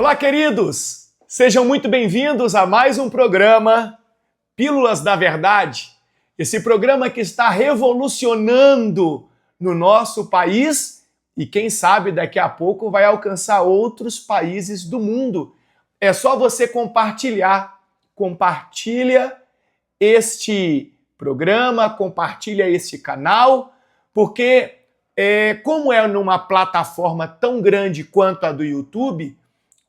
Olá, queridos! Sejam muito bem-vindos a mais um programa Pílulas da Verdade. Esse programa que está revolucionando no nosso país e quem sabe daqui a pouco vai alcançar outros países do mundo. É só você compartilhar. Compartilha este programa, compartilha este canal, porque como é numa plataforma tão grande quanto a do YouTube,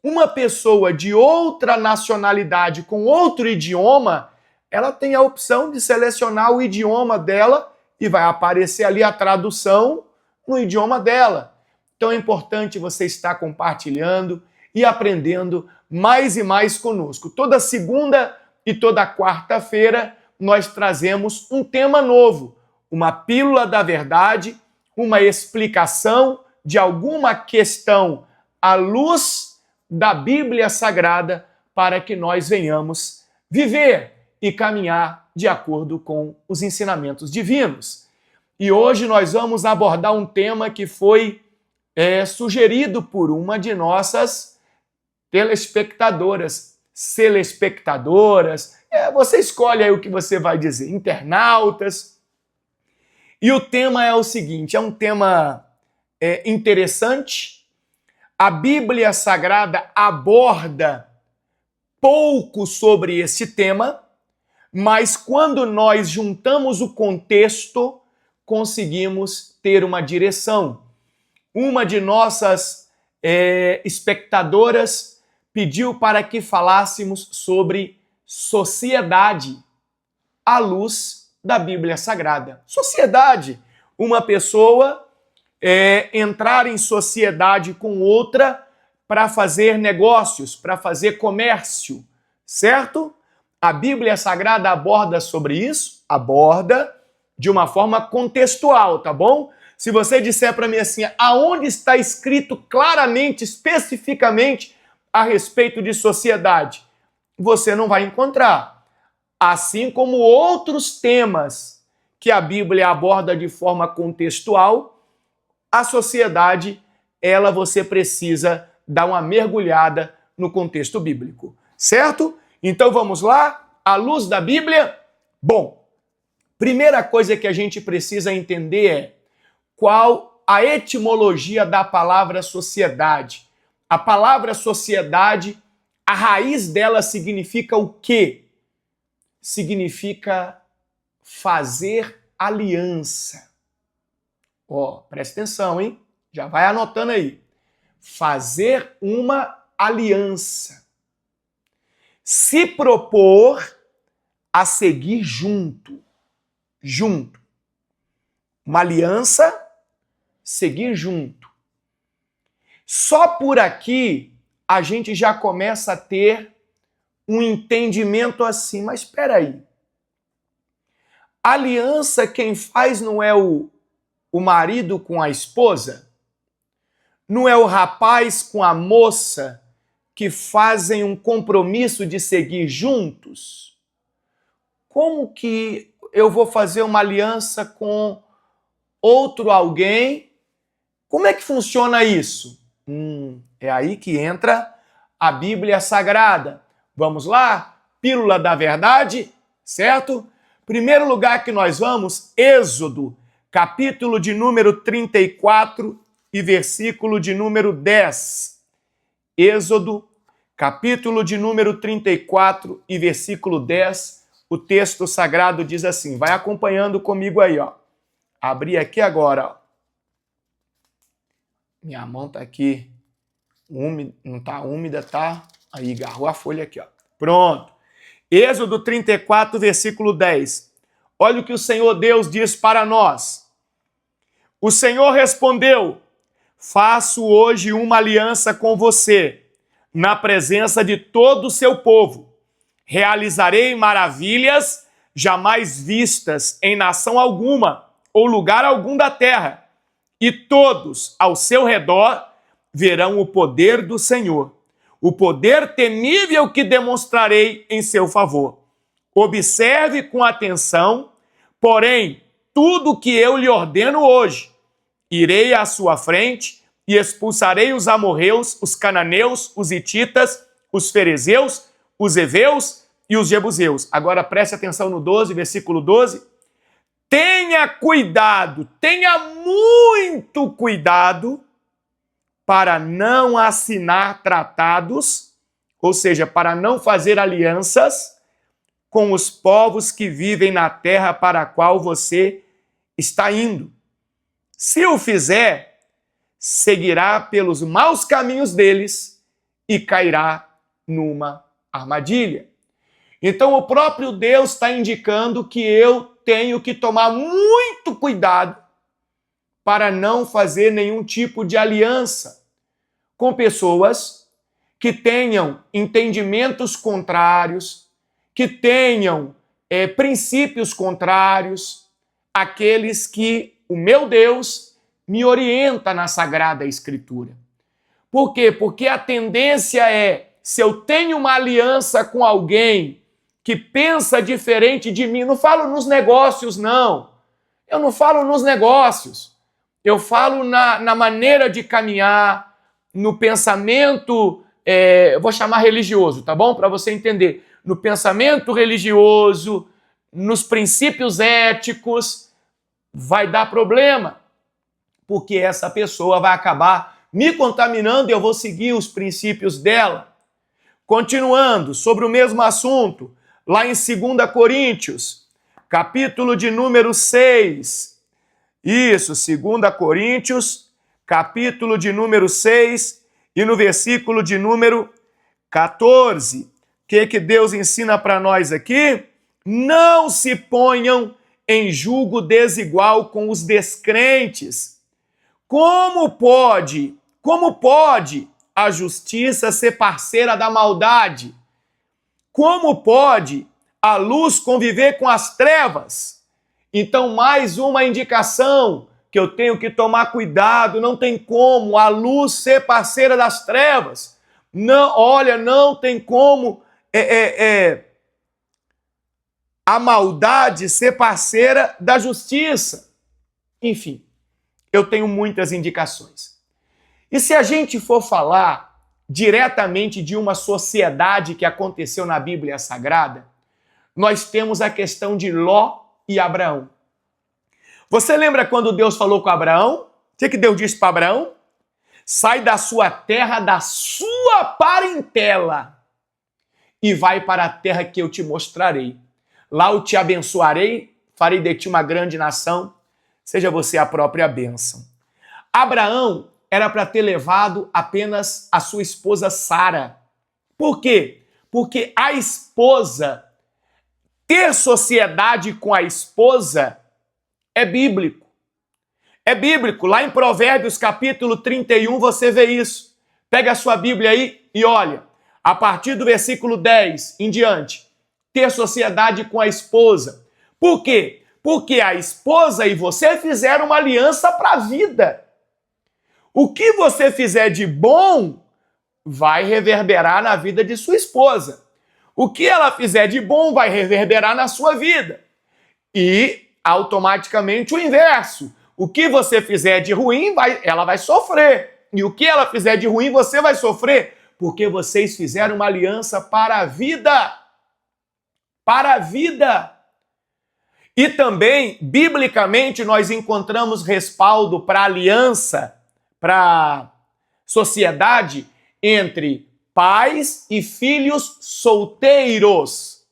uma pessoa de outra nacionalidade com outro idioma, ela tem a opção de selecionar o idioma dela e vai aparecer ali a tradução no idioma dela. Então é importante você estar compartilhando e aprendendo mais e mais conosco. Toda segunda e toda quarta-feira nós trazemos um tema novo, uma pílula da verdade, uma explicação de alguma questão à luz da Bíblia Sagrada para que nós venhamos viver e caminhar de acordo com os ensinamentos divinos. E hoje nós vamos abordar um tema que foi sugerido por uma de nossas telespectadoras, você escolhe aí o que você vai dizer, internautas. E o tema é o seguinte, é um tema interessante. A Bíblia Sagrada aborda pouco sobre esse tema, mas quando nós juntamos o contexto, conseguimos ter uma direção. Uma de nossas espectadoras pediu para que falássemos sobre sociedade à luz da Bíblia Sagrada. Sociedade, uma pessoa entrar em sociedade com outra para fazer negócios, para fazer comércio, certo? A Bíblia Sagrada aborda sobre isso? Aborda de uma forma contextual, tá bom? Se você disser para mim assim, aonde está escrito claramente, especificamente, a respeito de sociedade, você não vai encontrar. Assim como outros temas que a Bíblia aborda de forma contextual, a sociedade, você precisa dar uma mergulhada no contexto bíblico, certo? Então vamos lá, à luz da Bíblia. Bom, primeira coisa que a gente precisa entender é qual a etimologia da palavra sociedade. A palavra sociedade, a raiz dela significa o quê? Significa fazer aliança. Presta atenção, hein? Já vai anotando aí. Fazer uma aliança. Se propor a seguir junto. Junto. Uma aliança, seguir junto. Só por aqui a gente já começa a ter um entendimento assim, mas espera aí. Aliança quem faz não é o marido com a esposa? Não é o rapaz com a moça que fazem um compromisso de seguir juntos? Como que eu vou fazer uma aliança com outro alguém? Como é que funciona isso? É aí que entra a Bíblia Sagrada. Vamos lá? Pílula da Verdade, certo? Primeiro lugar que nós vamos, Êxodo, capítulo de número 34 e versículo de número 10. Êxodo, capítulo de número 34 e versículo 10. O texto sagrado diz assim, vai acompanhando comigo aí, ó. Abri aqui agora, ó. Minha mão tá aqui, não tá úmida, tá? Aí, agarrou a folha aqui, ó. Pronto. Êxodo 34, versículo 10. Olha o que o Senhor Deus diz para nós. O Senhor respondeu, faço hoje uma aliança com você, na presença de todo o seu povo. Realizarei maravilhas jamais vistas em nação alguma ou lugar algum da terra, e todos ao seu redor verão o poder do Senhor, o poder temível que demonstrarei em seu favor. Observe com atenção, porém, tudo que eu lhe ordeno hoje. Irei à sua frente e expulsarei os amorreus, os cananeus, os hititas, os ferezeus, os heveus e os jebuseus. Agora preste atenção no 12, versículo 12. Tenha cuidado, tenha muito cuidado para não assinar tratados, ou seja, para não fazer alianças com os povos que vivem na terra para a qual você está indo. Se o fizer, seguirá pelos maus caminhos deles e cairá numa armadilha. Então o próprio Deus está indicando que eu tenho que tomar muito cuidado para não fazer nenhum tipo de aliança com pessoas que tenham entendimentos contrários, que tenham princípios contrários àqueles que o meu Deus me orienta na Sagrada Escritura. Por quê? Porque a tendência é, se eu tenho uma aliança com alguém que pensa diferente de mim, não falo nos negócios, não. Eu não falo nos negócios. Eu falo na maneira de caminhar, no pensamento, eu vou chamar religioso, tá bom? Para você entender. No pensamento religioso, nos princípios éticos, vai dar problema. Porque essa pessoa vai acabar me contaminando e eu vou seguir os princípios dela. Continuando, sobre o mesmo assunto, lá em 2 Coríntios, capítulo de número 6. Isso, 2 Coríntios, capítulo de número 6 e no versículo de número 14. O que Deus ensina para nós aqui? Não se ponham em julgo desigual com os descrentes. Como pode a justiça ser parceira da maldade? Como pode a luz conviver com as trevas? Então, mais uma indicação que eu tenho que tomar cuidado, não tem como a luz ser parceira das trevas. Não, olha, não tem como a maldade ser parceira da justiça. Enfim, eu tenho muitas indicações. E se a gente for falar diretamente de uma sociedade que aconteceu na Bíblia Sagrada, nós temos a questão de Ló e Abraão. Você lembra quando Deus falou com Abraão? O que Deus disse para Abraão? Sai da sua terra, da sua parentela, e vai para a terra que eu te mostrarei. Lá eu te abençoarei, farei de ti uma grande nação, seja você a própria bênção. Abraão era para ter levado apenas a sua esposa Sara. Por quê? Porque a esposa, ter sociedade com a esposa, é bíblico. É bíblico. Lá em Provérbios capítulo 31 você vê isso. Pega a sua Bíblia aí e olha. A partir do versículo 10 em diante. Ter sociedade com a esposa. Por quê? Porque a esposa e você fizeram uma aliança para a vida. O que você fizer de bom vai reverberar na vida de sua esposa. O que ela fizer de bom vai reverberar na sua vida. E automaticamente o inverso. O que você fizer de ruim, ela vai sofrer. E o que ela fizer de ruim, você vai sofrer. Porque vocês fizeram uma aliança para a vida. Para a vida. E também, biblicamente, nós encontramos respaldo para aliança, para sociedade entre pais e filhos solteiros.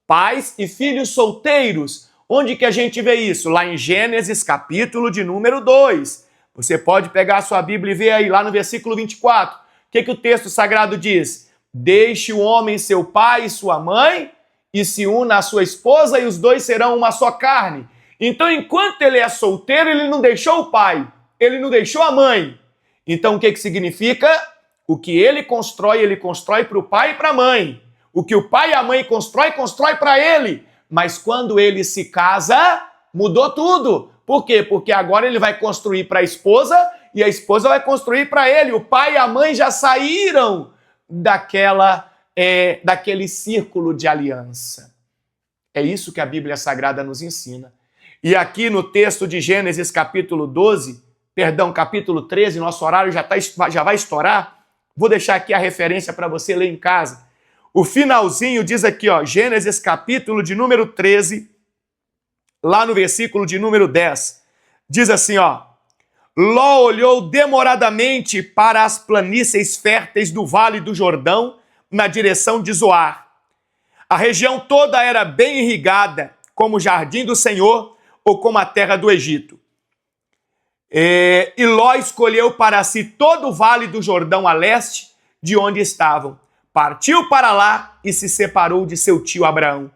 Pais e filhos solteiros. Onde que a gente vê isso? Lá em Gênesis, capítulo de número 2. Você pode pegar a sua Bíblia e ver aí, lá no versículo 24. O que o texto sagrado diz? Deixe o homem seu pai e sua mãe e se una à sua esposa e os dois serão uma só carne. Então, enquanto ele é solteiro, ele não deixou o pai, ele não deixou a mãe. Então, o que significa? O que ele constrói para o pai e para a mãe. O que o pai e a mãe constrói para ele. Mas quando ele se casa, mudou tudo. Por quê? Porque agora ele vai construir para a esposa e a esposa vai construir para ele. O pai e a mãe já saíram daquele círculo de aliança. É isso que a Bíblia Sagrada nos ensina. E aqui no texto de Gênesis capítulo 12, perdão, capítulo 13, nosso horário já vai estourar. Vou deixar aqui a referência para você ler em casa. O finalzinho diz aqui, ó, Gênesis capítulo de número 13, lá no versículo de número 10. Diz assim, ó: Ló olhou demoradamente para as planícies férteis do Vale do Jordão, na direção de Zoar. A região toda era bem irrigada, como o jardim do Senhor ou como a terra do Egito. E Ló escolheu para si todo o Vale do Jordão a leste, de onde estavam. Partiu para lá e se separou de seu tio Abraão.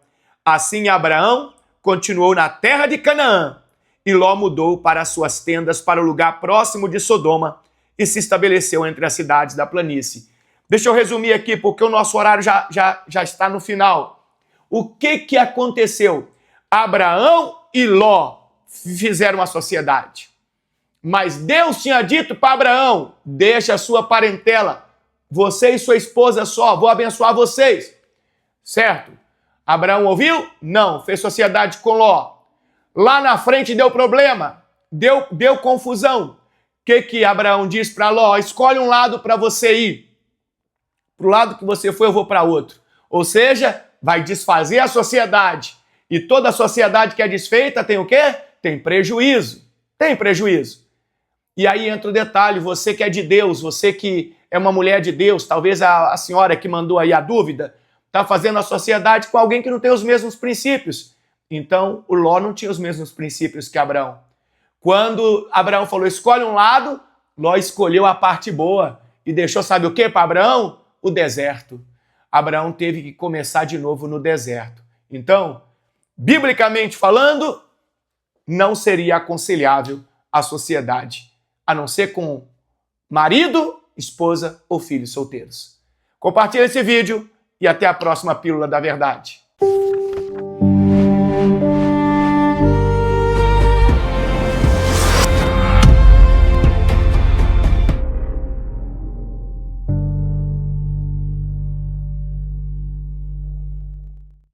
Assim Abraão continuou na terra de Canaã, e Ló mudou para as suas tendas para o lugar próximo de Sodoma e se estabeleceu entre as cidades da planície. Deixa eu resumir aqui, porque o nosso horário já está no final. O que aconteceu? Abraão e Ló fizeram uma sociedade. Mas Deus tinha dito para Abraão: deixa a sua parentela, você e sua esposa só, vou abençoar vocês. Certo? Abraão ouviu? Não, fez sociedade com Ló. Lá na frente deu problema, deu confusão. O que Abraão diz para Ló? Escolhe um lado para você ir. Para o lado que você foi, eu vou para outro. Ou seja, vai desfazer a sociedade. E toda a sociedade que é desfeita tem o quê? Tem prejuízo. Tem prejuízo. E aí entra o detalhe, você que é de Deus, você que é uma mulher de Deus, talvez a senhora que mandou aí a dúvida, está fazendo a sociedade com alguém que não tem os mesmos princípios. Então, o Ló não tinha os mesmos princípios que Abraão. Quando Abraão falou, escolhe um lado, Ló escolheu a parte boa e deixou, sabe o que para Abraão? O deserto. Abraão teve que começar de novo no deserto. Então, biblicamente falando, não seria aconselhável a sociedade, a não ser com marido, esposa ou filhos solteiros. Compartilhe esse vídeo e até a próxima Pílula da Verdade.